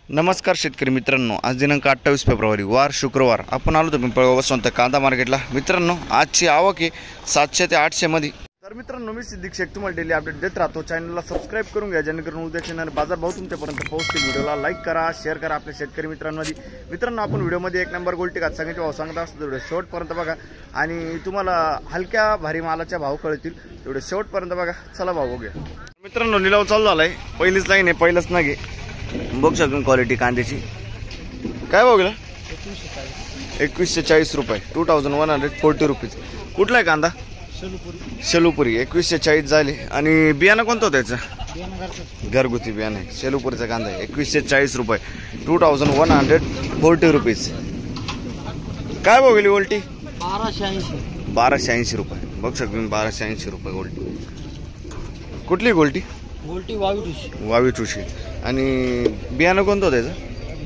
नमस्कार शेतकरी मित्रांनो, आज दिनांक 28 फेब्रुवारी वार शुक्रवार आपण आलो होतो पिंपळगाव वसंत कांदा मार्केटला। मित्रांनो, आजची आवक आहे 700 ते 800 मध्ये। तर मित्रांनो, मी सिद्दीक शेख तुम्हाला डेली अपडेट देत राहतो। चॅनलला सबस्क्राइब करून घ्या जेणेकरून उद्याच्या येणारे बाजार भाव तुमच्यापर्यंत पोहोचतील। व्हिडिओला लाईक करा, शेअर करा आपल्या शेतकरी मित्रांमध्ये। मित्रांनो, आपण व्हिडिओमध्ये एक नंबर गोल्टी का सांगितले भाव सांगत असतो तेवढे शेवटपर्यंत बघा आणि तुम्हाला हलक्या भारी मालाच्या भाव कळतील तेवढे शेवटपर्यंत बघा। चला भाव बघूया। मित्रांनो, लिलाव चालू झालाय। पहिलीच लाईन आहे, पहिलंच नागे बघू शकतो क्वालिटी कांद्याची। काय भाव गेला? 2140 रुपये, 2140 रुपीज। कुठला आहे कांदा? शेलूपुरी 2140 झाले। आणि बियाणं कोणतं होतं त्याचं? घरगुती बियाणं आहे, शेलूपुरीचा कांदा आहे 2140 रुपये, 2140 रुपीज। काय भाव गेली गोल्टी? 1280 रुपये बघू शकतो, 1280 रुपये गोल्टी। कुठली गोल्टी? गोल्टी वावी ठुशी। आणि बियाणं कोणतं होतं त्याचं?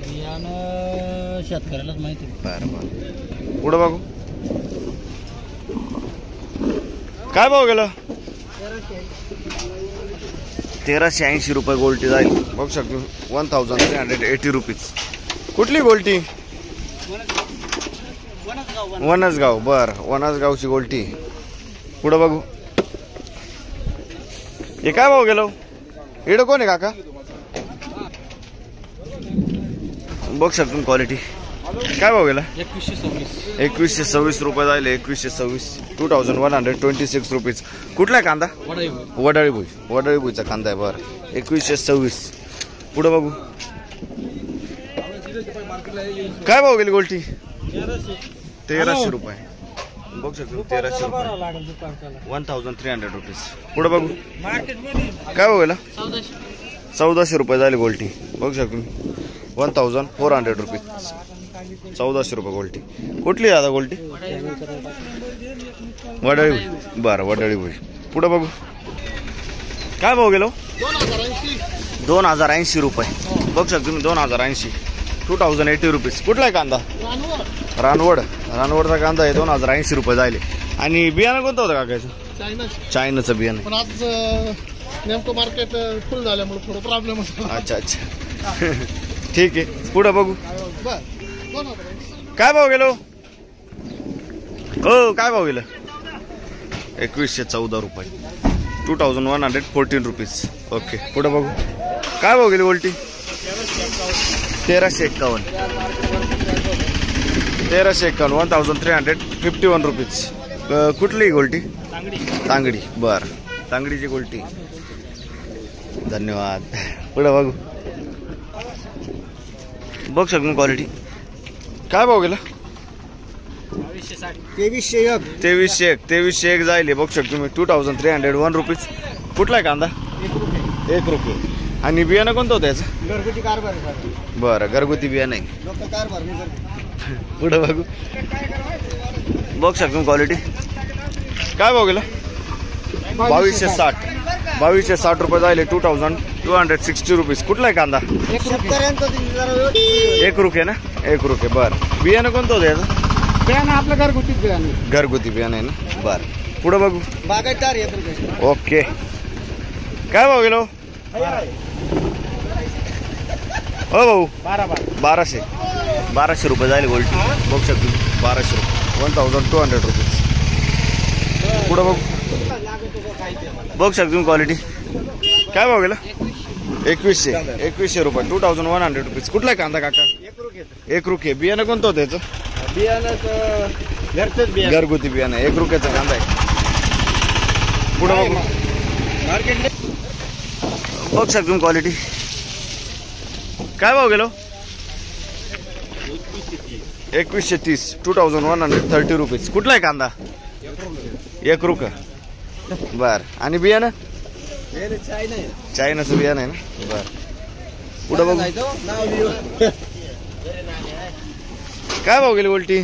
बियाणं शेतकऱ्यालाच माहिती। बरं बरं, पुढं बघू। काय भाव गेलं? 1380 रुपये गोल्टी जाईल बघू शकतो, 1380 रुपीज। कुठली गोल्टी? वनसगाव। बरं, वनसगावची गोल्टी। पुढं बघू। हे काय भाव गेलो? इकडं कोण आहे काका? बघ शकतो क्वालिटी। काय भाव गेला? 2126 रुपये जायले, 2126, 2126 रुपीज। कुठला कांदा? वडाळी भुईचा कांदा आहे। बरं, 2126। पुढे बघू। काय भाव गेली गोल्टी? 1300 रुपये बघू शकतो, 1300 रुपये, 1300 रुपीज। पुढे बघू। काय भाव गेला? 1400 रुपये झाले गोल्टी बघू शकतो, 1400 रुपीज, 1400 रुपये गोल्टी। कुठली दादा गोल्टी? वडाळी भुई। बरं, वडाळी भुई। पुढे बघू। काय भाव गेलो? 2080 रुपये बघू शकतो तुम्ही, 2080, 2080 रुपीज। कुठला आहे कांदा? रानवडचा कांदा आहे, 2080 रुपये जायले। आणि बियाणं कोणतं होतं काकाचं? चायनाचं बियाणं। पण आज नेमकं मार्केट फुल झाल्यामुळे थोडं प्रॉब्लेम होता। अच्छा ठीक आहे, पुढे बघू। काय भाव गेलो? हो, काय भाव गेलं? 2114 रुपये, 2114 रुपीज। ओके, पुढे बघू। काय भाव गेली गोल्टी? 1351, 1351 रुपीज। कुठली गोल्टी? तांगडी। बर, तांगडीची गोल्टी। धन्यवाद। पुढे बघू। बघ शकतो क्वालिटी। काय भाव गेला? 2301 जायले बघू शकतो तुम्ही, 2301 रुपीज। कुठला आहे कांदा? 1 रुपये। आणि बियाणं कोणतं होतं याचं? घरगुती कारभार। बरं, घरगुती बियाणं आहे। पुढे बघू। बघू शकतो क्वालिटी। काय भाव गेला? 2260 रुपये जायले, 2260 रुपीज। कुठला आहे कांदा? 1 रुपये ना, 1 रुपये। बरं, बियाणं कोणतं होतं याचं? बियाणं आपलं घरगुती बियाणं आहे ना। बरं, पुढे बघू। ओके, काय भाव गेलो? हो भाऊ, 1200 रुपये जायले गोल्टी बघू शकतो, 1200 रुपये, 1200 रुपीज। पुढे बघू। बघू शकतो क्वालिटी। काय भाव गेला? 2100 रुपये, 2100 रुपीज। कुठला कांदा काका? 1 रुपये। बियाणं कोणतं होतं याचं? बियाणं घरगुती बियाणं, 1 रुपयाचा कांदा आहे। पुढे बघू। बघू शकतो क्वालिटी। काय भाव गेलो? 2130, 2130 रुपीज। कुठला आहे कांदा? 1 रुपये। बर, आणि बियाणं? चायनाचं बियाणं आहे ना। बर, पुढे बघू। काय भाव गेली गोल्टी?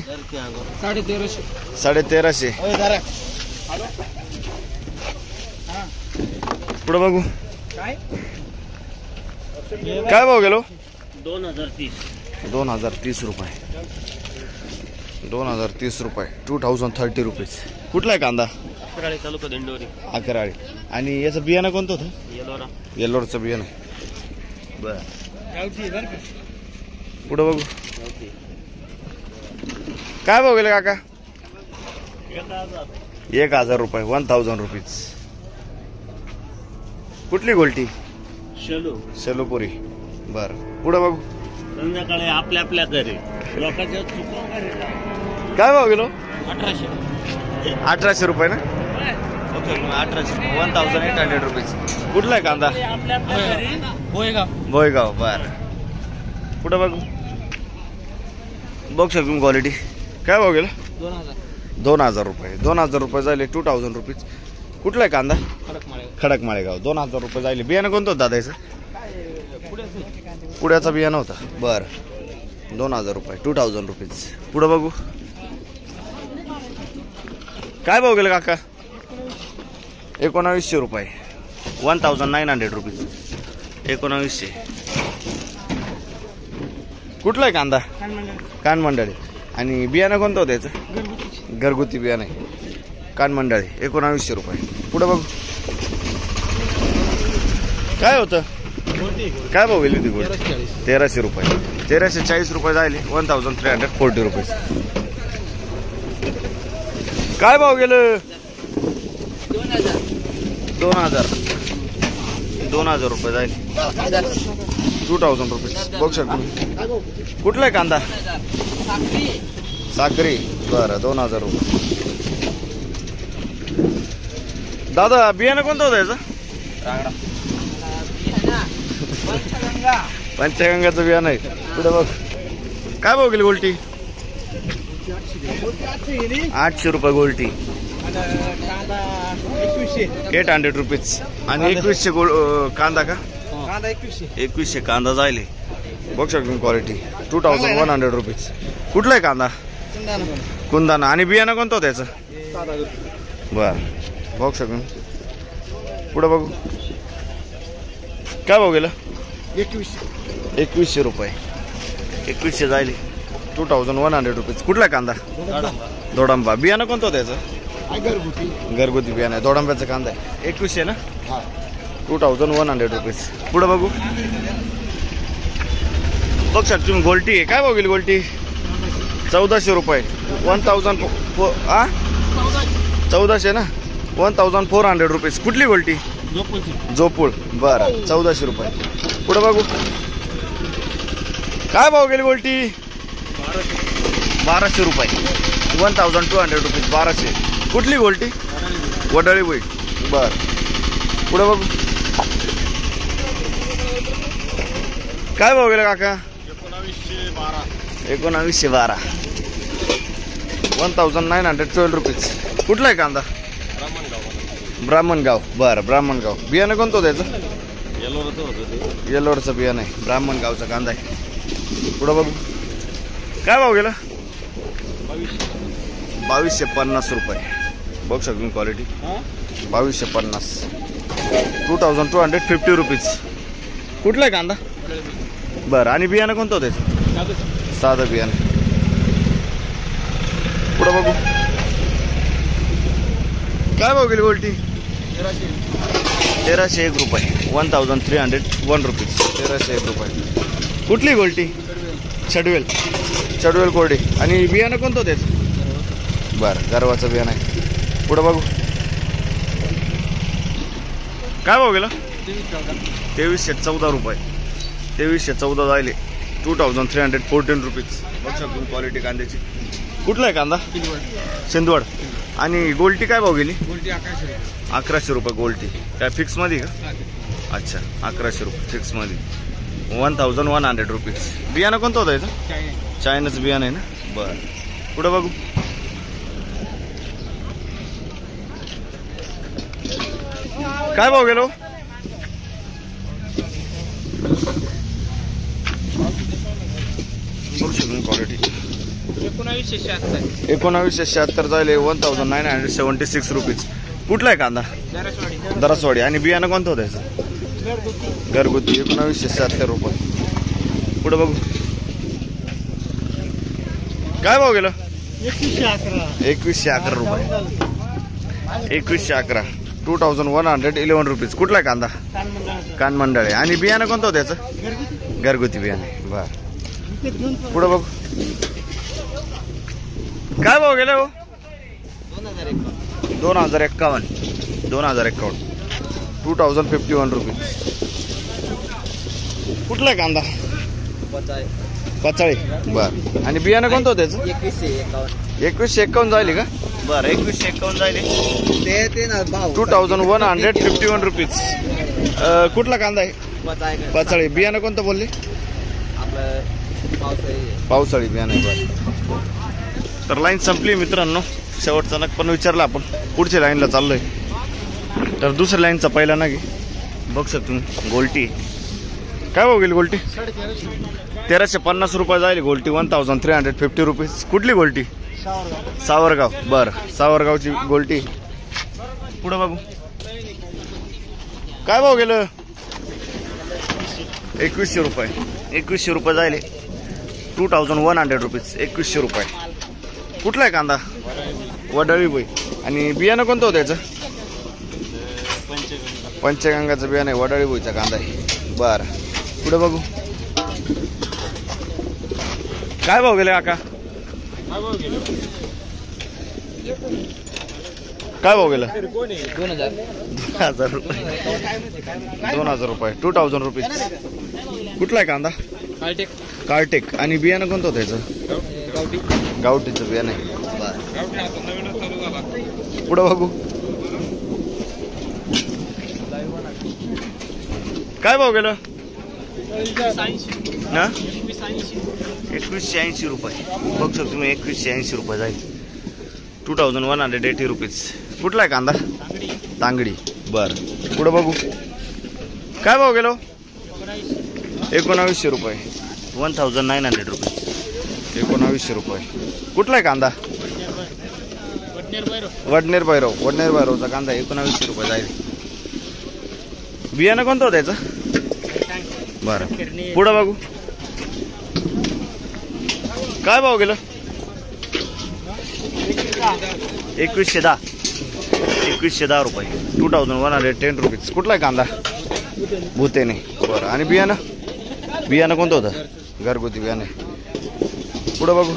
1350। पुढे बघू। काय भाव गेलो? 2030 रुपये, 2030 रुपये, 2030 रुपीज। कुठला आहे कांदा? अकराळी तालुका दिंडोरी. अकराळी. आणि याचं बियाणं कोणतं होतं? येलोरा. येल्लोरचं बियाणं. बरं, पुढे बघू काय भाव गेले काका 1000 रुपये 1000 रुपीज. कुठली गोल्टी शेलोपुरी. बर पुढे बघू संध्याकाळी आपल्या आपल्या घरी लोकांच्या चुकून घरी काय भाव गेलो 1800 रुपये ना. Okay 1800 1800 rupees. कुठला आहे कांदा आपल्या आपल्या घरी भोयगाव. बर पुढे बघू बघू शकतो क्वालिटी. काय भाव गेला 2000 रुपये 2000 रुपये झाले 2000 रुपीज. कुठला आहे कांदा खडक माळेगाव 2000 रुपये झाले. बियाणं कोणतं होतं दादा याचं पुण्याचा बियाणं होता. बर 2000 रुपये 2000 रुपीज. पुढे बघू काय भाव गेलं काका 1900 रुपये 1900 रुपीज 1900. कुठला आहे कांदा कानमंडळी आणि बियाणं कोणतं होतं याचं घरगुती बियाणं आहे कानमंडळी 1900 रुपये. पुढे बघू काय होतं काय भाव गेली ती गोल्ड 1300 रुपये 1340 रुपये झाले 1340 रुपये. काय भाव गेलं 2000 रुपये झाले 2000 रुपये. बघू शकतो कुठला आहे कांदा साखरी. बरं 2000 रुपये. दादा बियाणं कोणतं होतं याचं पंचगंगाचं बियाणं आहे. पुढे बघ काय भाव गेली गोल्टी 800 रुपये गोल्टी 800 रुपीज. आणि 2100 कांदा का 2100 कांदा जायले. बघू शकतो क्वालिटी 2100 रुपीज. कुठला आहे कांदा कुंदाना आणि बियाणं कोणतं होतं याचं बर बघू शकतो. पुढे बघू काय भाव गेलं 2100 रुपये 2100 जायले 2100 रुपीज. कुठला कांदा दोडंबा बियाणं कोणतं होतं याचं घरगुती बियाणं आहे दोडंब्याचा कांदा आहे 2100 ना 2100 रुपीज. पुढे बघू बघ शकतो तुम्ही गोल्टी आहे. काय भाव गेली गोल्टी 1400 रुपये 1400 ना 1400 रुपीज. कुठली गोल्टी जोपूळ. बरं 1400 रुपये. पुढे बघू काय भाव गेली गोल्टी 1200 रुपये 1200 रुपीज 1200. कुठली गोल्टी वडाळी बोई. बर पुढे बघू काय भाव गेला काका 1912 1912 रुपीज. कुठला आहे कांदा ब्राह्मणगाव. बरं ब्राह्मणगाव. बियाणं कोणतं होतं याचं येलोरचं बियाणं आहे ब्राह्मणगावचा कांदा आहे. पुढं बघू काय भाव गेला 2250 रुपये. बघू शकतो क्वालिटी 2250 2250 रुपीज. कुठला आहे कांदा बरं आणि बियाणं कोणतं होतं साधं बियाणं. पुढं बघू काय भाव गेली गोल्टी 1301 रुपये 1301 रुपीज 1301 रुपये. कुठली गोल्टी चडवेल कोरडी आणि बियाणं कोणतं होतं बरं गर्वाचं बियाणं आहे. पुढं बघू काय भाव गेला 2314 रुपये 2314 जायले 2314 रुपीज. बघू शकतो क्वालिटी कांद्याची. कुठला आहे कांदा सिंदवड आणि गोल्टी काय भाव गेली 1100 रुपये गोल्टी. काय फिक्स मध्ये का अच्छा 1100 रुपये फिक्स मध्ये 1100 रुपीज. बियाणं कोणतं होतं याचं चायनाचं बियाणं आहे ना. बरं पुढं बघू काय भाव गेलो बघू शकतो क्वालिटी 1976 झाले 1976 रुपीज. कुठला आहे कांदा दरसवाडी आणि बियाणं कोणतं होतं याचं घरगुती 1976 रुपये. पुढे बघू काय भाव गेलं 2111 रुपये 2111 2111 रुपीज. कुठला आहे कांदा कानमंडळ आहे आणि बियाणं कोणतं होतं याचं घरगुती बियाणे बर. पुढे बघू काय भाव गेले हो. 2051 2051 रुपीज. कुठला आहे कांदा. पचाळी बर. आणि बियाणं कोणतं होतं त्याचं. 2151 जाईल का. बरं 2151 जाईल. 2151 रुपीज. कुठला कांदा आहे. पचाळी. बियाणं कोणतं बोलले. पावसाळी बियाणं आहे. बरं तर लाईन संपली मित्रांनो. शेवटचा नग पण विचारला आपण. पुढच्या लाईनला चाललोय. तर दुसऱ्या लाईनचा पहिला नग बघू शकतो तुम्ही. गोल्टी काय भाव गेली गोल्टी. 1350 रुपये जाईल गोल्टी. 1350 रुपीज. कुठली गोल्टी. सावरगाव. बरं सावरगावची गोल्टी. पुढे बघू काय भाव गेलं. 2100 रुपये. 2100 रुपये जाईल. 2100 रुपीज. 2100 रुपये. कुठला आहे कांदा. वडाळी बोई. आणि बियाणं कोणतं होतं याचं. पंचगंगाचं बियाणं आहे. वडाळी बोईचा कांदा आहे. बरं पुढे बघू काय भाव गेले काका. काय भाव गेलं. 2000 रुपये. 2000 रुपये. 2000 रुपीज. कुठला आहे कांदा. कार्टेक. आणि बियाणं कोणतं होतं याचं. गावठीचं बियाणं आहे. पुढे बघू काय भाव गेलं. 2180 रुपये. बघू शकतो तुम्ही. 2180 रुपये जाईल. 2180 रुपीज. कुठला आहे कांदा. तांगडी. बर पुढे बघू काय भाव गेलो. 1900 रुपये. 1900 रुपये. 1900 रुपये. कुठला आहे कांदा. वडनेर भैरवचा कांदा 1900 रुपये जाईल. बियाणं कोणतं होतं याचं. बरं पुढं बघू काय भाव गेलं. 2110 रुपये. 2110 रुपीज. कुठला आहे कांदा. भूतेने. बरं आणि बियाणं कोणतं होतं. घरगुती बियाणे. पुढं बघू